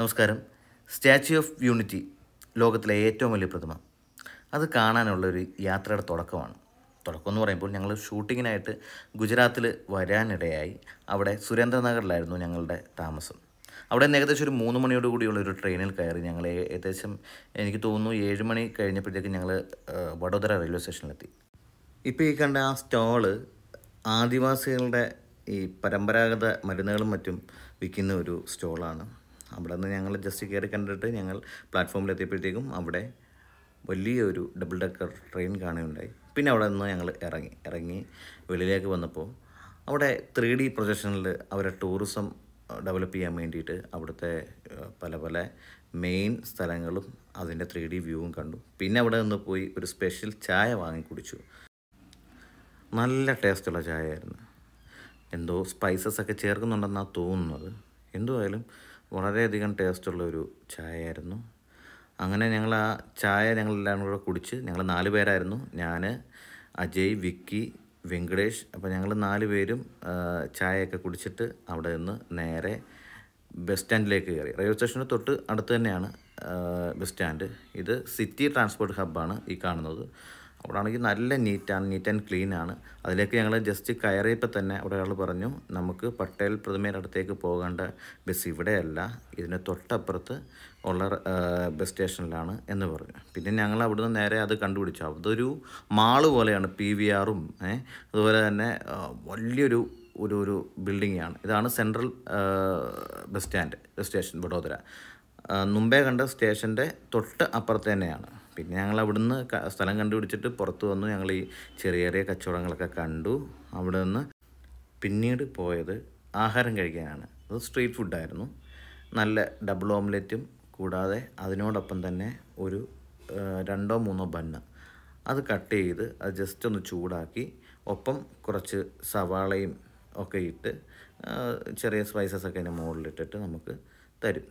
നമസ്കാരം. Statue of unity ലോകത്തിലെ ഏറ്റവും വലിയ പ്രതിമ. അത് കാണാനുള്ളൊരു യാത്രയുടെ തുടക്കമാണ്. തുടക്കമെന്ന് പറയുമ്പോൾ ഞങ്ങൾ ഷൂട്ടിങ്ങിനായിട്ട് ഗുജറാത്തിൽ വരാനിടയായി. അവിടെ സുരേന്ദ്രനഗറിലായിരുന്നു ഞങ്ങളുടെ താമസം. അവിടെ നിന്ന് ഏകദേശം ഒരു 3 മണിയോട് കൂടിയുള്ളൊരു ട്രെയിനിൽ കയറി ഞങ്ങൾ ഏകദേശം എനിക്ക് തോന്നുന്നു 7 മണി കഴിഞ്ഞപ്പോഴത്തേക്കും ഞങ്ങൾ വഡോദര റെയിൽവേ സ്റ്റേഷനിലെത്തി. ഇപ്പോൾ ഈ കണ്ട ആ സ്റ്റോള് ആദിവാസികളുടെ ഈ പരമ്പരാഗത മരുന്നുകളും മറ്റും വിൽക്കുന്ന ഒരു സ്റ്റോളാണ്. അവിടെ നിന്ന് ഞങ്ങൾ ജസ്റ്റ് കയറി കണ്ടിട്ട് ഞങ്ങൾ പ്ലാറ്റ്ഫോമിലെത്തിയപ്പോഴത്തേക്കും അവിടെ വലിയൊരു ഡബിൾ ഡെക്കർ ട്രെയിൻ കാണുകയുണ്ടായി. പിന്നെ അവിടെ നിന്ന് ഞങ്ങൾ ഇറങ്ങി വെളിയിലേക്ക് വന്നപ്പോൾ അവിടെ 3D പ്രൊജക്ഷനിൽ അവരെ ടൂറിസം ഡെവലപ്പ് ചെയ്യാൻ വേണ്ടിയിട്ട് അവിടുത്തെ പല മെയിൻ സ്ഥലങ്ങളും അതിൻ്റെ 3D വ്യൂവും കണ്ടു. പിന്നെ അവിടെ നിന്ന് പോയി ഒരു സ്പെഷ്യൽ ചായ വാങ്ങി കുടിച്ചു. നല്ല ടേസ്റ്റുള്ള ചായയായിരുന്നു. എന്തോ സ്പൈസസ് ഒക്കെ ചേർക്കുന്നുണ്ടെന്നാണ് തോന്നുന്നത്. എന്തുമായാലും വളരെയധികം ടേസ്റ്റുള്ളൊരു ചായയായിരുന്നു. അങ്ങനെ ഞങ്ങൾ ആ ചായ ഞങ്ങളെല്ലാം കൂടെ കുടിച്ച്, ഞങ്ങൾ 4 പേരായിരുന്നു. ഞാൻ, അജയ്, വിക്കി, വെങ്കടേഷ്. അപ്പോൾ ഞങ്ങൾ 4 പേരും ചായയൊക്കെ കുടിച്ചിട്ട് അവിടെ നിന്ന് നേരെ ബസ് സ്റ്റാൻഡിലേക്ക് കയറി. റെയിൽവേ സ്റ്റേഷന് തൊട്ട് അടുത്ത് തന്നെയാണ് ബസ് സ്റ്റാൻഡ്. ഇത് സിറ്റി ട്രാൻസ്പോർട്ട് ഹബ്ബാണ് ഈ കാണുന്നത്. അവിടെ ആണെങ്കിൽ നല്ല നീറ്റ് ആൻഡ് ക്ലീൻ ആണ്. അതിലേക്ക് ഞങ്ങൾ ജസ്റ്റ് കയറിയപ്പോൾ തന്നെ അവിടെ ആൾ പറഞ്ഞു, നമുക്ക് പട്ടേൽ പ്രതിമയുടെ അടുത്തേക്ക് പോകേണ്ട ബസ് ഇവിടെയല്ല, ഇതിന് തൊട്ടപ്പുറത്ത് ഉള്ള ബസ് സ്റ്റേഷനിലാണ് എന്ന് പറഞ്ഞു. പിന്നെ ഞങ്ങൾ അവിടുന്ന് നേരെ അത് കണ്ടുപിടിച്ചു. അതൊരു മാള് പോലെയാണ്. PVRും അതുപോലെ തന്നെ വലിയൊരു ഒരു ബിൽഡിങ്ങാണ്. ഇതാണ് സെൻട്രൽ ബസ് സ്റ്റേഷൻ വഡോദര. മുമ്പേ കണ്ട സ്റ്റേഷൻ്റെ തൊട്ട് അപ്പുറത്ത് തന്നെയാണ്. പിന്നെ ഞങ്ങൾ അവിടുന്ന് സ്ഥലം കണ്ടുപിടിച്ചിട്ട് പുറത്ത് വന്നു. ഞങ്ങൾ ഈ ചെറിയ കച്ചവടങ്ങളൊക്കെ കണ്ടു. അവിടെ നിന്ന് പിന്നീട് പോയത് ആഹാരം കഴിക്കാനാണ്. അത് സ്ട്രീറ്റ് ഫുഡായിരുന്നു. നല്ല ഡബിൾ ഓംലെറ്റും കൂടാതെ അതിനോടൊപ്പം തന്നെ ഒരു 2-3 ബണ്ണ് അത് കട്ട് ചെയ്ത് അത് ജസ്റ്റ് ഒന്ന് ചൂടാക്കി, ഒപ്പം കുറച്ച് സവാളയും ഒക്കെ ഇട്ട് ചെറിയ സ്പൈസസൊക്കെ അതിൻ്റെ മുകളിലിട്ടിട്ട് നമുക്ക് തരും.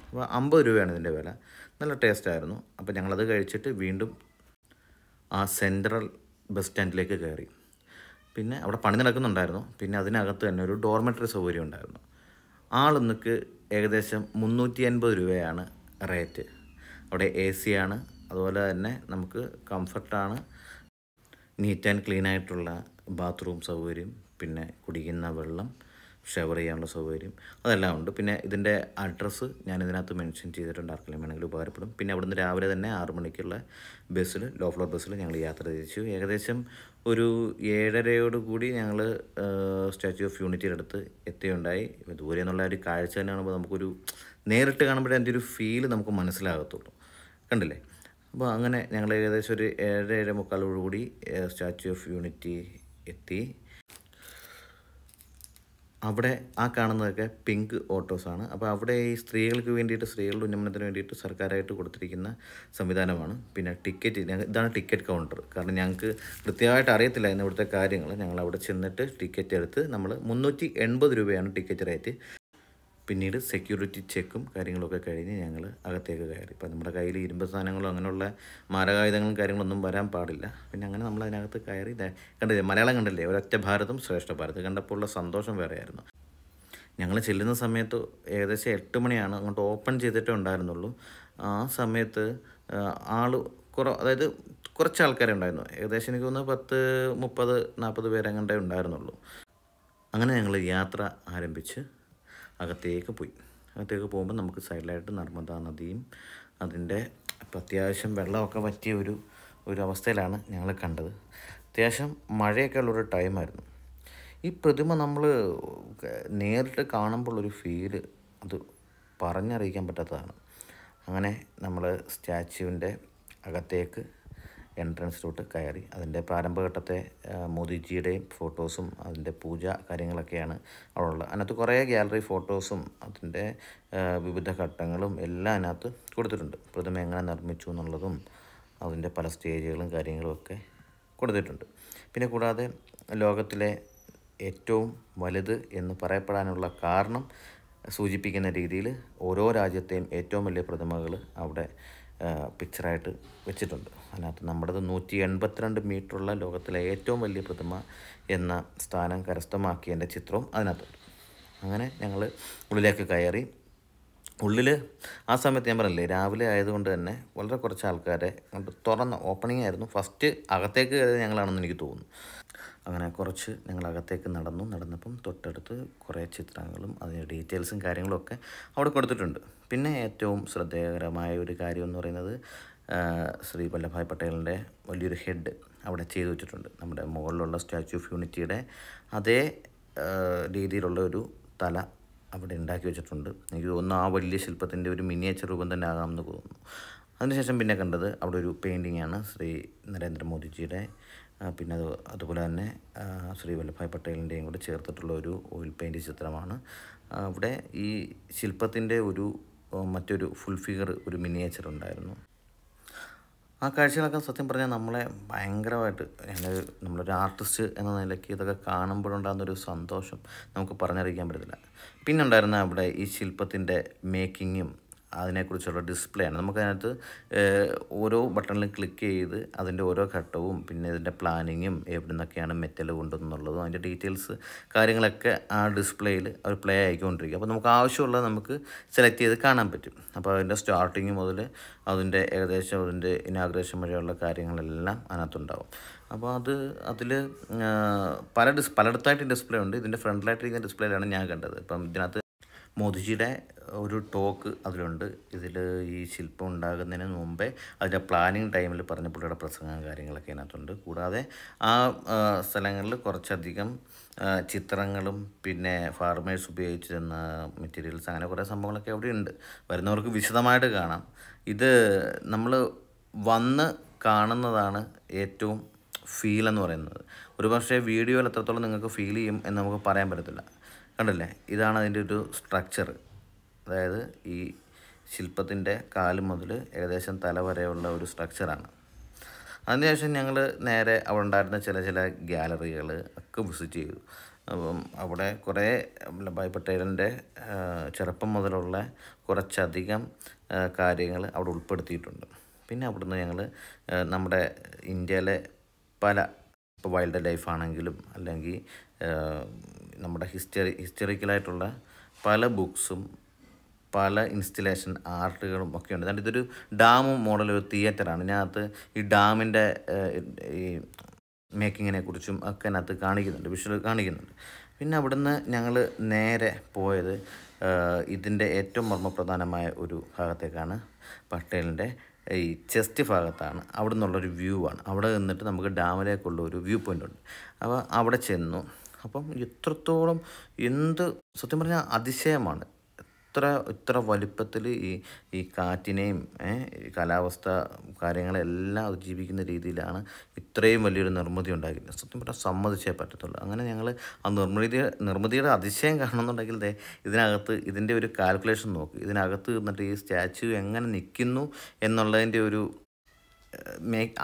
അപ്പോൾ 50 രൂപയാണ് ഇതിൻ്റെ വില. നല്ല ടേസ്റ്റായിരുന്നു. അപ്പോൾ ഞങ്ങളത് കഴിച്ചിട്ട് വീണ്ടും ആ സെൻട്രൽ ബസ് സ്റ്റാൻഡിലേക്ക് കയറി. പിന്നെ അവിടെ പണി നടക്കുന്നുണ്ടായിരുന്നു. പിന്നെ അതിനകത്ത് തന്നെ ഒരു ഡോർമെറ്ററി സൗകര്യം ഉണ്ടായിരുന്നു. ആളൊന്നുക്ക് ഏകദേശം 350 രൂപയാണ് റേറ്റ്. അവിടെ AC ആണ്. അതുപോലെ തന്നെ നമുക്ക് കംഫർട്ടാണ്. നീറ്റ് ആൻഡ് ക്ലീൻ ആയിട്ടുള്ള ബാത്റൂം സൗകര്യം, പിന്നെ കുടിക്കുന്ന വെള്ളം, ഷവർ ചെയ്യാനുള്ള സൗകര്യം, അതെല്ലാം ഉണ്ട്. പിന്നെ ഇതിൻ്റെ അഡ്രസ്സ് ഞാൻ ഇതിനകത്ത് മെൻഷൻ ചെയ്തിട്ടുണ്ട്. ആർക്കെങ്കിലും വേണമെങ്കിൽ ഉപകാരപ്പെടും. പിന്നെ അവിടുന്ന് രാവിലെ തന്നെ 6 മണിക്കുള്ള ബസ്സിൽ, ലോ ഫ്ലോർ ബസ്സിൽ ഞങ്ങൾ യാത്ര തിരിച്ചു. ഏകദേശം ഒരു 7:30 കൂടി ഞങ്ങൾ സ്റ്റാച്യു ഓഫ് യൂണിറ്റിയുടെ അടുത്ത് എത്തിയുണ്ടായി. ദൂരെ നിന്നുള്ള ഒരു കാഴ്ച തന്നെ കാണുമ്പോൾ നമുക്കൊരു നേരിട്ട് കാണുമ്പോഴേ അതിൻ്റെ ഒരു ഫീല് നമുക്ക് മനസ്സിലാകത്തുള്ളൂ. കണ്ടില്ലേ? അപ്പോൾ അങ്ങനെ ഞങ്ങൾ ഏകദേശം ഒരു 7-7:45 കൂടി സ്റ്റാച്യു ഓഫ് യൂണിറ്റി എത്തി. അവിടെ ആ കാണുന്നതൊക്കെ പിങ്ക് ഓട്ടോസാണ്. അപ്പോൾ അവിടെ ഈ സ്ത്രീകൾക്ക് വേണ്ടിയിട്ട്, സ്ത്രീകളുടെ ഉന്നമനത്തിന് വേണ്ടിയിട്ട് സർക്കാരായിട്ട് കൊടുത്തിരിക്കുന്ന സംവിധാനമാണ്. പിന്നെ ടിക്കറ്റ്, ഇതാണ് ടിക്കറ്റ് കൗണ്ടർ. കാരണം ഞങ്ങൾക്ക് കൃത്യമായിട്ട് അറിയത്തില്ലായിരുന്നു ഇവിടുത്തെ കാര്യങ്ങൾ. ഞങ്ങൾ അവിടെ ചെന്നിട്ട് ടിക്കറ്റ് എടുത്ത് നമ്മൾ 380 രൂപയാണ് ടിക്കറ്റ് റേറ്റ്. പിന്നീട് സെക്യൂരിറ്റി ചെക്കും കാര്യങ്ങളൊക്കെ കഴിഞ്ഞ് ഞങ്ങൾ അകത്തേക്ക് കയറി. ഇപ്പം നമ്മുടെ കയ്യിൽ ഇരുമ്പ് സാധനങ്ങളോ അങ്ങനെയുള്ള മാരകായുധങ്ങളും കാര്യങ്ങളൊന്നും വരാൻ പാടില്ല. പിന്നെ അങ്ങനെ നമ്മൾ അതിനകത്ത് കയറി. കണ്ടില്ലേ, മലയാളം കണ്ടില്ലേ? ഒരൊറ്റ ഭാരതം ശ്രേഷ്ഠ ഭാരത് കണ്ടപ്പോൾ ഉള്ള സന്തോഷം വേറെയായിരുന്നു. ഞങ്ങൾ ചെല്ലുന്ന സമയത്ത് ഏകദേശം 8 മണിയാണ്. അങ്ങോട്ട് ഓപ്പൺ ചെയ്തിട്ടേ ഉണ്ടായിരുന്നുള്ളൂ. ആ സമയത്ത് അതായത് കുറച്ച് ആൾക്കാരെ ഉണ്ടായിരുന്നു. ഏകദേശം എനിക്ക് തോന്നുന്നു 10-30-40 പേരങ്ങണ്ടേ ഉണ്ടായിരുന്നുള്ളൂ. അങ്ങനെ ഞങ്ങൾ യാത്ര ആരംഭിച്ച് അകത്തേക്ക് പോയി. അകത്തേക്ക് പോകുമ്പോൾ നമുക്ക് സൈഡിലായിട്ട് നർമ്മദാ നദിയും അതിൻ്റെ അത്യാവശ്യം വെള്ളമൊക്കെ പറ്റിയ ഒരു അവസ്ഥയിലാണ് ഞങ്ങൾ കണ്ടത്. അത്യാവശ്യം മഴയൊക്കെ ഉള്ളൊരു ടൈമായിരുന്നു. ഈ പ്രതിമ നമ്മൾ നേരിട്ട് കാണുമ്പോഴൊരു ഫീല് അത് പറഞ്ഞറിയിക്കാൻ പറ്റാത്തതാണ്. അങ്ങനെ നമ്മൾ സ്റ്റാച്യുവിൻ്റെ അകത്തേക്ക് എൻട്രൻസിലോട്ട് കയറി. അതിൻ്റെ പ്രാരംഭഘട്ടത്തെ മോദിജിയുടെയും ഫോട്ടോസും അതിൻ്റെ പൂജ കാര്യങ്ങളൊക്കെയാണ് അവിടെ ഉള്ളത്. അതിനകത്ത് കുറേ ഗ്യാലറി ഫോട്ടോസും അതിൻ്റെ വിവിധ ഘട്ടങ്ങളും എല്ലാം അതിനകത്ത് കൊടുത്തിട്ടുണ്ട്. പ്രതിമ എങ്ങനെ നിർമ്മിച്ചു എന്നുള്ളതും അതിൻ്റെ പല സ്റ്റേജുകളും കാര്യങ്ങളും ഒക്കെ കൊടുത്തിട്ടുണ്ട്. പിന്നെ കൂടാതെ ലോകത്തിലെ ഏറ്റവും വലുത് എന്ന് പറയപ്പെടാനുള്ള കാരണം സൂചിപ്പിക്കുന്ന രീതിയിൽ ഓരോ രാജ്യത്തെയും ഏറ്റവും വലിയ പ്രതിമകൾ അവിടെ പിക്ചറായിട്ട് വെച്ചിട്ടുണ്ട്. അതിനകത്ത് നമ്മുടേത് 182 മീറ്ററുള്ള ലോകത്തിലെ ഏറ്റവും വലിയ പ്രതിമ എന്ന സ്ഥാനം കരസ്ഥമാക്കിയതിൻ്റെ ചിത്രവും അതിനകത്തുണ്ട്. അങ്ങനെ ഞങ്ങൾ ഉള്ളിലേക്ക് കയറി. ഉള്ളിൽ ആ സമയത്ത് ഞാൻ പറഞ്ഞില്ലേ രാവിലെ ആയതുകൊണ്ട് തന്നെ വളരെ കുറച്ച് ആൾക്കാരെ കൊണ്ട് തുറന്ന ഓപ്പണിംഗ് ആയിരുന്നു. ഫസ്റ്റ് അകത്തേക്ക് കയറിയത് ഞങ്ങളാണെന്ന് എനിക്ക് തോന്നുന്നു. അങ്ങനെ കുറച്ച് ഞങ്ങൾ അകത്തേക്ക് നടന്നപ്പം തൊട്ടടുത്ത് കുറേ ചിത്രങ്ങളും അതിൻ്റെ ഡീറ്റെയിൽസും കാര്യങ്ങളും ഒക്കെ അവിടെ കൊടുത്തിട്ടുണ്ട്. പിന്നെ ഏറ്റവും ശ്രദ്ധേയകരമായ ഒരു കാര്യം എന്ന് പറയുന്നത് ശ്രീ വല്ലഭായ് പട്ടേലിൻ്റെ വലിയൊരു ഹെഡ് അവിടെ ചെയ്തു വെച്ചിട്ടുണ്ട്. നമ്മുടെ മുകളിലുള്ള സ്റ്റാച്യു ഓഫ് യൂണിറ്റിയുടെ അതേ രീതിയിലുള്ള ഒരു തല അവിടെ ഉണ്ടാക്കി വെച്ചിട്ടുണ്ട്. എനിക്ക് തോന്നുന്നു ആ വലിയ ശില്പത്തിൻ്റെ ഒരു മിനിയേച്ചർ രൂപം തന്നെ ആകാമെന്ന് തോന്നുന്നു. അതിനുശേഷം പിന്നെ കണ്ടത് അവിടെ ഒരു പെയിൻറ്റിങ്ങാണ് ശ്രീ നരേന്ദ്രമോദിജിയുടെ, പിന്നെ അതുപോലെ തന്നെ ശ്രീ വല്ലഭായ് പട്ടേലിൻ്റെയും കൂടെ ചേർത്തിട്ടുള്ള ഒരു ഓയിൽ പെയിൻറ്റ് ചിത്രമാണ്. അവിടെ ഈ ശില്പത്തിൻ്റെ ഒരു മറ്റൊരു ഫുൾ ഫിഗർ ഒരു മിനിയേച്ചർ ഉണ്ടായിരുന്നു. ആ കാഴ്ചകളൊക്കെ സത്യം പറഞ്ഞാൽ നമ്മളെ ഭയങ്കരമായിട്ട് നമ്മളൊരു ആർട്ടിസ്റ്റ് എന്ന നിലയ്ക്ക് ഇതൊക്കെ കാണുമ്പോഴുണ്ടാകുന്നൊരു സന്തോഷം നമുക്ക് പറഞ്ഞറിയിക്കാൻ പറ്റത്തില്ല. പിന്നെ ഉണ്ടായിരുന്ന അവിടെ ഈ ശില്പത്തിൻ്റെ മേക്കിങ്ങും അതിനെക്കുറിച്ചുള്ള ഡിസ്പ്ലേ ആണ്. നമുക്കതിനകത്ത് ഓരോ ബട്ടണിലും ക്ലിക്ക് ചെയ്ത് അതിൻ്റെ ഓരോ ഘട്ടവും പിന്നെ ഇതിൻ്റെ പ്ലാനിങ്ങും എവിടെ നിന്നൊക്കെയാണ് മെറ്റൽ കൊണ്ടുവന്നുള്ളതും അതിൻ്റെ ഡീറ്റെയിൽസ് കാര്യങ്ങളൊക്കെ ആ ഡിസ്പ്ലേയിൽ അവർ പ്ലേ ആയിക്കൊണ്ടിരിക്കും. അപ്പോൾ നമുക്ക് ആവശ്യമുള്ളത് നമുക്ക് സെലക്ട് ചെയ്ത് കാണാൻ പറ്റും. അപ്പോൾ അതിൻ്റെ സ്റ്റാർട്ടിങ് മുതൽ അതിൻ്റെ ഏകദേശം അതിൻ്റെ ഇനാഗ്രേഷൻ വരെയുള്ള കാര്യങ്ങളെല്ലാം അതിനകത്തുണ്ടാവും. അപ്പോൾ അതിൽ പലയിടത്തായിട്ട് ഡിസ്പ്ലേ ഉണ്ട്. ഇതിൻ്റെ ഫ്രണ്ടിലായിട്ടിരിക്കുന്ന ഡിസ്പ്ലേയിലാണ് ഞാൻ കണ്ടത്. ഇപ്പം ഇതിനകത്ത് മോദിജിയുടെ ഒരു ടോക്ക് അതിലുണ്ട്. ഇതിൽ ഈ ശില്പം ഉണ്ടാകുന്നതിന് മുമ്പേ അതിൻ്റെ പ്ലാനിങ് ടൈമിൽ പറഞ്ഞ പുള്ളിയുടെ പ്രസംഗം കാര്യങ്ങളൊക്കെ അതിനകത്തുണ്ട്. കൂടാതെ ആ സ്ഥലങ്ങളിൽ കുറച്ചധികം ചിത്രങ്ങളും പിന്നെ ഫാർമേഴ്സ് ഉപയോഗിച്ചിരുന്ന മെറ്റീരിയൽസ് അങ്ങനെ കുറേ സംഭവങ്ങളൊക്കെ അവിടെ ഉണ്ട്. വരുന്നവർക്ക് വിശദമായിട്ട് കാണാം. ഇത് നമ്മൾ വന്ന് കാണുന്നതാണ് ഏറ്റവും ഫീലെന്ന് പറയുന്നത്. ഒരുപക്ഷെ വീഡിയോയിൽ എത്രത്തോളം നിങ്ങൾക്ക് ഫീൽ ചെയ്യും എന്ന് നമുക്ക് പറയാൻ പറ്റത്തില്ല. കണ്ടില്ലേ, ഇതാണ് അതിൻ്റെ ഒരു സ്ട്രക്ചർ. അതായത് ഈ ശില്പത്തിൻ്റെ കാല് മുതൽ ഏകദേശം തല വരെയുള്ള ഒരു സ്ട്രക്ചറാണ്. അതിനുശേഷം ഞങ്ങൾ നേരെ അവിടെ ഉണ്ടായിരുന്ന ചില ഗ്യാലറികൾ ഒക്കെ വിസിറ്റ് ചെയ്തു. അപ്പം അവിടെ കുറേ വല്ലഭായ് പട്ടേലിൻ്റെ ചെറുപ്പം മുതലുള്ള കുറച്ചധികം കാര്യങ്ങൾ അവിടെ ഉൾപ്പെടുത്തിയിട്ടുണ്ട്. പിന്നെ അവിടുന്ന് ഞങ്ങൾ നമ്മുടെ ഇന്ത്യയിലെ പല ഇപ്പോൾ വൈൽഡ് ലൈഫ് ആണെങ്കിലും അല്ലെങ്കിൽ നമ്മുടെ ഹിസ്റ്ററിക്കലായിട്ടുള്ള പല ബുക്സും പല ഇൻസ്റ്റലേഷൻ ആർട്ടുകളും ഒക്കെ ഉണ്ട്. അതുകൊണ്ട് ഇതൊരു ഡാം മോഡൽ ഒരു തിയേറ്ററാണ്. ഇതിനകത്ത് ഈ ഡാമിൻ്റെ ഈ മേക്കിങ്ങിനെ കുറിച്ചും ഒക്കെ അതിനകത്ത് കാണിക്കുന്നുണ്ട്, വിഷ്വൽ കാണിക്കുന്നുണ്ട്. പിന്നെ അവിടുന്ന് ഞങ്ങൾ നേരെ പോയത് ഇതിൻ്റെ ഏറ്റവും മർമ്മപ്രധാനമായ ഒരു ഭാഗത്തേക്കാണ്. പട്ടേലിൻ്റെ ഈ ചെസ്റ്റ് ഭാഗത്താണ്. അവിടെ നിന്നുള്ളൊരു വ്യൂ ആണ്. അവിടെ നിന്നിട്ട് നമുക്ക് ഡാമിലേക്കുള്ള ഒരു വ്യൂ പോയിൻ്റ് ഉണ്ട്. അപ്പോൾ അവിടെ ചെന്നു. അപ്പം എത്രത്തോളം സത്യം പറഞ്ഞാൽ അതിശയമാണ്. ഇത്ര വലിപ്പത്തിൽ ഈ കാറ്റിനെയും കാലാവസ്ഥ കാര്യങ്ങളെല്ലാം അതിജീവിക്കുന്ന രീതിയിലാണ് ഇത്രയും വലിയൊരു നിർമ്മിതി ഉണ്ടാക്കിയത്. സത്യം പറഞ്ഞാൽ സമ്മതിച്ചേ പറ്റത്തുള്ളൂ. അങ്ങനെ ഞങ്ങൾ ആ നിർമ്മിതിയുടെ അതിശയം കാണുന്നുണ്ടെങ്കിൽ ഇതിനകത്ത് ഇതിൻ്റെ ഒരു കാൽക്കുലേഷൻ നോക്കി. ഇതിനകത്ത് നിന്നിട്ട് ഈ സ്റ്റാച്യു എങ്ങനെ നിൽക്കുന്നു എന്നുള്ളതിൻ്റെ ഒരു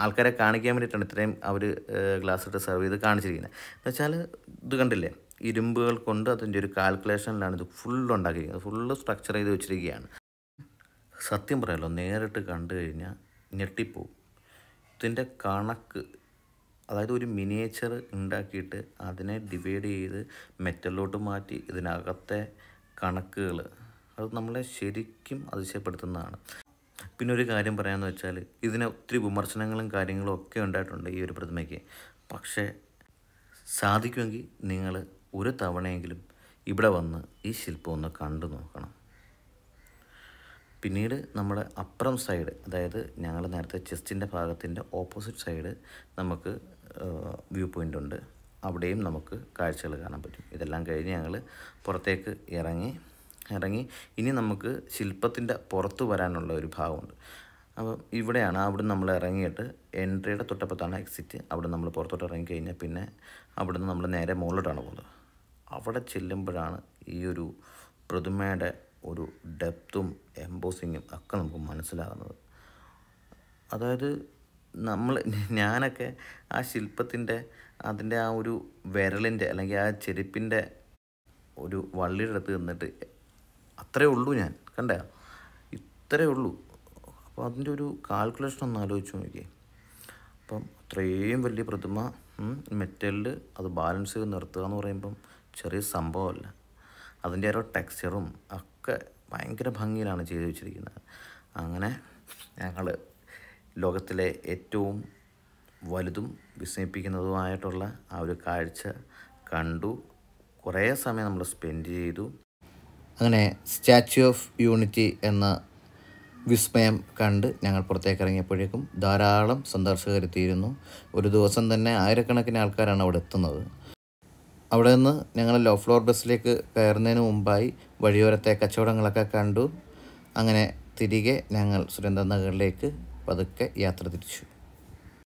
ആൾക്കാരെ കാണിക്കാൻ വേണ്ടിയിട്ടാണ് ഇത്രയും അവർ ഗ്ലാസ് ഇട്ട് സെർവ് ചെയ്ത് കാണിച്ചിരിക്കുന്നത്. എന്നുവെച്ചാൽ ഇത് കണ്ടില്ലേ, ഇരുമ്പുകൾ കൊണ്ട് അതിൻ്റെ ഒരു കാൽക്കുലേഷനിലാണ് ഇത് ഉണ്ടാക്കിയിരിക്കുന്നത്. ഫുള്ള് സ്ട്രക്ചർ ചെയ്ത് വെച്ചിരിക്കുകയാണ്. സത്യം പറയാമല്ലോ, നേരിട്ട് കണ്ടു കഴിഞ്ഞാൽ ഞെട്ടിപ്പോവും. ഇതിൻ്റെ കണക്ക്, അതായത് ഒരു മിനിയേച്ചർ ഉണ്ടാക്കിയിട്ട് അതിനെ ഡിവൈഡ് ചെയ്ത് മെറ്റലിലോട്ട് മാറ്റി ഇതിനകത്തെ കണക്കുകൾ അത് നമ്മളെ ശരിക്കും അതിശയപ്പെടുത്തുന്നതാണ്. പിന്നെ ഒരു കാര്യം പറയാമെന്ന് വെച്ചാൽ ഇതിന് ഒത്തിരി വിമർശനങ്ങളും കാര്യങ്ങളും ഒക്കെ ഉണ്ടായിട്ടുണ്ട് ഈ ഒരു പ്രതിമയ്ക്ക്. പക്ഷേ സാധിക്കുമെങ്കിൽ നിങ്ങൾ ഒരു തവണയെങ്കിലും ഇവിടെ വന്ന് ഈ ശില്പം ഒന്ന് കണ്ടു നോക്കണം. പിന്നീട് നമ്മുടെ അപ്പുറം സൈഡ്, അതായത് ഞങ്ങൾ നേരത്തെ ചെസ്റ്റിൻ്റെ ഭാഗത്തിൻ്റെ ഓപ്പോസിറ്റ് സൈഡ് നമുക്ക് വ്യൂ പോയിൻ്റ് ഉണ്ട്. അവിടെയും നമുക്ക് കാഴ്ചകൾ കാണാൻ പറ്റും. ഇതെല്ലാം കഴിഞ്ഞ് ഞങ്ങൾ പുറത്തേക്ക് ഇറങ്ങി ഇനി നമുക്ക് ശില്പത്തിൻ്റെ പുറത്ത് വരാനുള്ള ഒരു ഭാഗമുണ്ട്. അപ്പം ഇവിടെയാണ്. അവിടെ നമ്മൾ ഇറങ്ങിയിട്ട് എൻട്രിയുടെ തൊട്ടപ്പുറത്താണ് എക്സിറ്റ്. അവിടെ നമ്മൾ പുറത്തോട്ട് ഇറങ്ങി കഴിഞ്ഞാൽ പിന്നെ അവിടെ നിന്ന് നമ്മൾ നേരെ മുകളിലോട്ടാണ് പോകുന്നത്. അവിടെ ചെല്ലുമ്പോഴാണ് ഈ ഒരു പ്രതിമയുടെ ഒരു ഡെപ്തും എംബോസിങ്ങും ഒക്കെ നമുക്ക് മനസ്സിലാകുന്നത്. അതായത് ഞാനൊക്കെ ആ ശില്പത്തിൻ്റെ അതിൻ്റെ ആ ഒരു വിരലിൻ്റെ അല്ലെങ്കിൽ ആ ചെരുപ്പിൻ്റെ ഒരു വള്ളിയുടെ അടുത്ത് നിന്നിട്ട് അത്രയേ ഉള്ളൂ, ഞാൻ കണ്ടേ ഇത്രയേ ഉള്ളൂ. അപ്പോൾ അതിൻ്റെ ഒരു കാൽക്കുലേഷൻ ഒന്ന് ആലോചിച്ച് നോക്കിയേ. അപ്പം അത്രയും വലിയ പ്രതിമ മെറ്റലിൽ അത് ബാലൻസ് ചെയ്ത് നിർത്തുക എന്ന് പറയുമ്പം ചെറിയ സംഭവമല്ല. അതിൻ്റെ ഓരോ ടെക്സ്ചറും ഒക്കെ ഭയങ്കര ഭംഗിയിലാണ് ചെയ്തു വെച്ചിരിക്കുന്നത്. അങ്ങനെ ഞങ്ങൾ ലോകത്തിലെ ഏറ്റവും വലുതും വിസ്മയിപ്പിക്കുന്നതുമായിട്ടുള്ള ആ ഒരു കാഴ്ച കണ്ടു. കുറേ സമയം നമ്മൾ സ്പെൻഡ് ചെയ്തു. അങ്ങനെ സ്റ്റാച്യു ഓഫ് യൂണിറ്റി എന്ന വിസ്മയം കണ്ട് ഞങ്ങൾ പുറത്തേക്ക് ഇറങ്ങിയപ്പോഴേക്കും ധാരാളം സന്ദർശകരെത്തിയിരുന്നു. ഒരു ദിവസം തന്നെ ആയിരക്കണക്കിന് ആൾക്കാരാണ് അവിടെ എത്തുന്നത്. അവിടെ നിന്ന് ഞങ്ങൾ ലോ ഫ്ലോർ ബസ്സിലേക്ക് കയറുന്നതിന് മുമ്പായി വഴിയോരത്തെ കച്ചവടങ്ങളൊക്കെ കണ്ടു. അങ്ങനെ തിരികെ ഞങ്ങൾ സുരേന്ദ്രനഗറിലേക്ക് പതുക്കെ യാത്ര തിരിച്ചു.